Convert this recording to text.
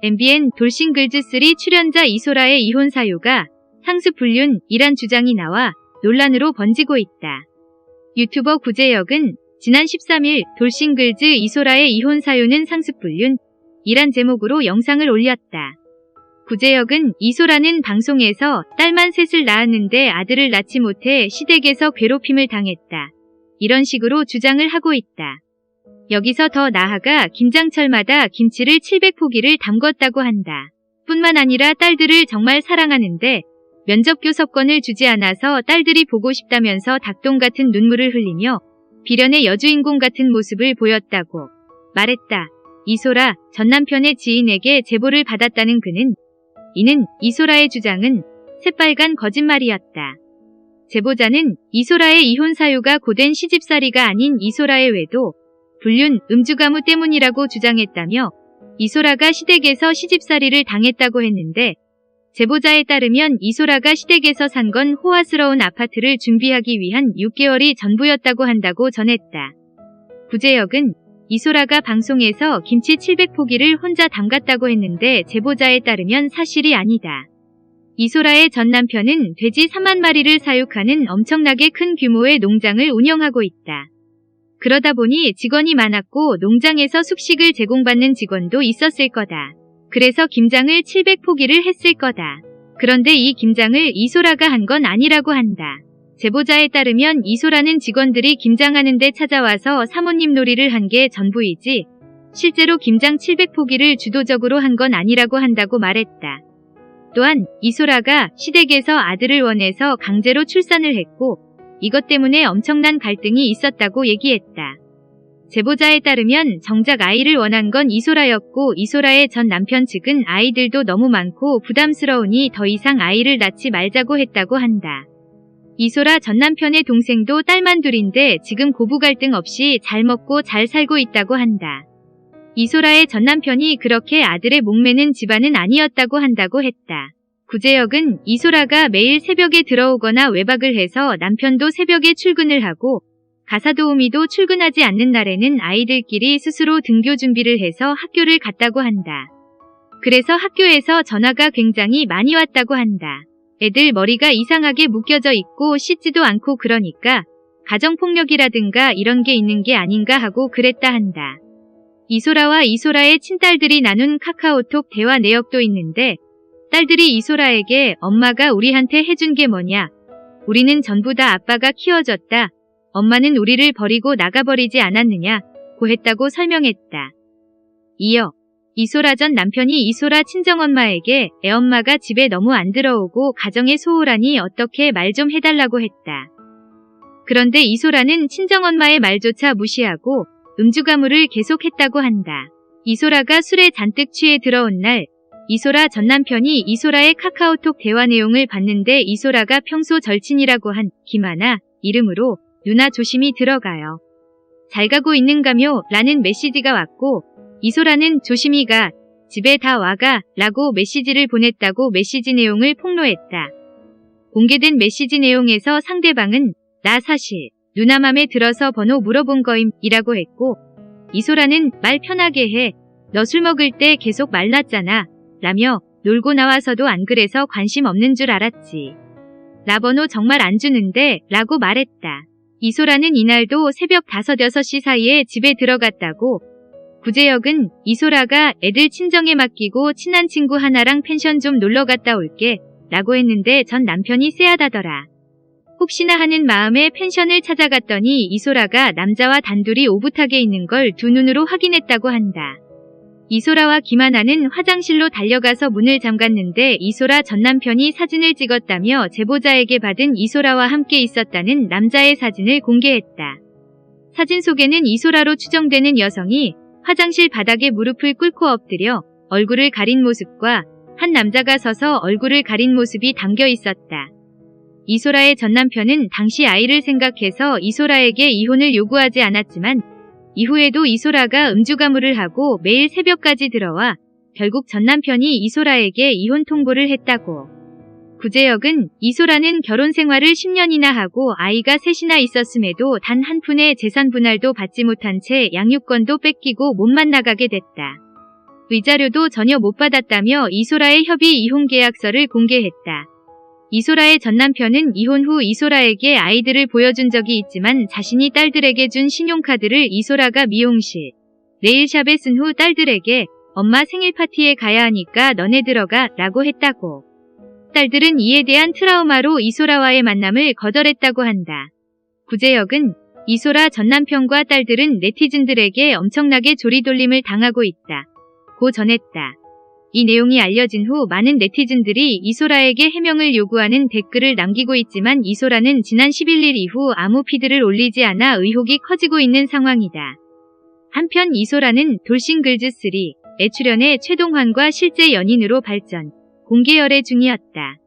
MBN 돌싱글즈3 출연자 이소라의 이혼 사유가 상습불륜이란 주장이 나와 논란으로 번지고 있다. 유튜버 구제혁은 지난 13일 돌싱글즈 이소라의 이혼 사유는 상습불륜이란 제목으로 영상을 올렸다. 구제혁은 이소라는 방송에서 딸만 셋을 낳았는데 아들을 낳지 못해 시댁에서 괴롭힘을 당했다. 이런 식으로 주장을 하고 있다. 여기서 더 나아가 김장철마다 김치를 700포기를 담궜다고 한다. 뿐만 아니라 딸들을 정말 사랑하는데 면접 교섭권을 주지 않아서 딸들이 보고 싶다면서 닭똥 같은 눈물을 흘리며 비련의 여주인공 같은 모습을 보였다고 말했다. 이소라 전 남편의 지인에게 제보를 받았다는 그는 이는 이소라의 주장은 새빨간 거짓말이었다. 제보자는 이소라의 이혼 사유가 고된 시집살이가 아닌 이소라의 외도, 불륜, 음주가무 때문이라고 주장했다며 이소라가 시댁에서 시집살이를 당했다고 했는데 제보자에 따르면 이소라가 시댁에서 산 건 호화스러운 아파트를 준비하기 위한 6개월이 전부였다고 한다고 전했다. 구제혁은 이소라가 방송에서 김치 700포기를 혼자 담갔다고 했는데 제보자에 따르면 사실이 아니다. 이소라의 전 남편은 돼지 3만 마리를 사육하는 엄청나게 큰 규모의 농장을 운영하고 있다. 그러다 보니 직원이 많았고 농장에서 숙식을 제공받는 직원도 있었을 거다. 그래서 김장을 700포기를 했을 거다. 그런데 이 김장을 이소라가 한 건 아니라고 한다. 제보자에 따르면 이소라는 직원들이 김장하는데 찾아와서 사모님 놀이를 한 게 전부이지 실제로 김장 700포기를 주도적으로 한 건 아니라고 한다고 말했다. 또한 이소라가 시댁에서 아들을 원해서 강제로 출산을 했고 이것 때문에 엄청난 갈등이 있었다고 얘기했다. 제보자에 따르면 정작 아이를 원한 건 이소라였고 이소라의 전 남편 측은 아이들도 너무 많고 부담스러우니 더 이상 아이를 낳지 말자고 했다고 한다. 이소라 전 남편의 동생도 딸만 둘인데 지금 고부 갈등 없이 잘 먹고 잘 살고 있다고 한다. 이소라의 전 남편이 그렇게 아들의 목매는 집안은 아니었다고 한다고 했다. 구제혁은 이소라가 매일 새벽에 들어오거나 외박을 해서 남편도 새벽에 출근을 하고 가사도우미도 출근하지 않는 날에는 아이들끼리 스스로 등교 준비를 해서 학교를 갔다고 한다. 그래서 학교에서 전화가 굉장히 많이 왔다고 한다. 애들 머리가 이상하게 묶여져 있고 씻지도 않고 그러니까 가정폭력이라든가 이런 게 있는 게 아닌가 하고 그랬다 한다. 이소라와 이소라의 친딸들이 나눈 카카오톡 대화 내역도 있는데 딸들이 이소라에게 엄마가 우리한테 해준 게 뭐냐? 우리는 전부 다 아빠가 키워줬다. 엄마는 우리를 버리고 나가버리지 않았느냐? 고 했다고 설명했다. 이어 이소라 전 남편이 이소라 친정엄마에게 애엄마가 집에 너무 안 들어오고 가정에 소홀하니 어떻게 말 좀 해달라고 했다. 그런데 이소라는 친정엄마의 말조차 무시하고 음주가무를 계속했다고 한다. 이소라가 술에 잔뜩 취해 들어온 날 이소라 전 남편이 이소라의 카카오톡 대화 내용을 봤는데 이소라가 평소 절친이라고 한 김하나 이름으로 누나 조심히 들어가요. 잘 가고 있는가며? 라는 메시지가 왔고 이소라는 조심히 가, 집에 다 와가 라고 메시지를 보냈다고 메시지 내용을 폭로했다. 공개된 메시지 내용에서 상대방은 나 사실 누나 맘에 들어서 번호 물어본 거임 이라고 했고 이소라는 말 편하게 해. 너 술 먹을 때 계속 말랐잖아. 라며 놀고 나와서도 안 그래서 관심 없는 줄 알았지. 나 번호 정말 안 주는데 라고 말했다. 이소라는 이날도 새벽 5, 6시 사이에 집에 들어갔다고. 구제혁은 이소라가 애들 친정에 맡기고 친한 친구 하나랑 펜션 좀 놀러 갔다 올게 라고 했는데 전 남편이 쎄하다더라. 혹시나 하는 마음에 펜션을 찾아갔더니 이소라가 남자와 단둘이 오붓하게 있는 걸 두 눈으로 확인했다고 한다. 이소라와 김하나는 화장실로 달려가서 문을 잠갔는데 이소라 전 남편이 사진을 찍었다며 제보자에게 받은 이소라와 함께 있었다는 남자의 사진을 공개했다. 사진 속에는 이소라로 추정되는 여성이 화장실 바닥에 무릎을 꿇고 엎드려 얼굴을 가린 모습과 한 남자가 서서 얼굴을 가린 모습이 담겨 있었다. 이소라의 전 남편은 당시 아이를 생각해서 이소라에게 이혼을 요구하지 않았지만 이후에도 이소라가 음주가무를 하고 매일 새벽까지 들어와 결국 전 남편이 이소라에게 이혼 통보를 했다고. 구제혁은 이소라는 결혼 생활을 10년이나 하고 아이가 셋이나 있었음에도 단 한 푼의 재산 분할도 받지 못한 채 양육권도 뺏기고 못 만나가게 됐다. 위자료도 전혀 못 받았다며 이소라의 협의 이혼 계약서를 공개했다. 이소라의 전 남편은 이혼 후 이소라에게 아이들을 보여준 적이 있지만 자신이 딸들에게 준 신용카드를 이소라가 미용실, 네일샵에 쓴 후 딸들에게 엄마 생일 파티에 가야 하니까 너네 들어가 라고 했다고. 딸들은 이에 대한 트라우마로 이소라와의 만남을 거절했다고 한다. 구제역은 이소라 전 남편과 딸들은 네티즌들에게 엄청나게 조리돌림을 당하고 있다 고 전했다. 이 내용이 알려진 후 많은 네티즌들이 이소라에게 해명을 요구하는 댓글을 남기고 있지만 이소라는 지난 11일 이후 아무 피드를 올리지 않아 의혹이 커지고 있는 상황이다. 한편 이소라는 돌싱글즈3에 출연해 최동환과 실제 연인으로 발전, 공개 열애 중이었다.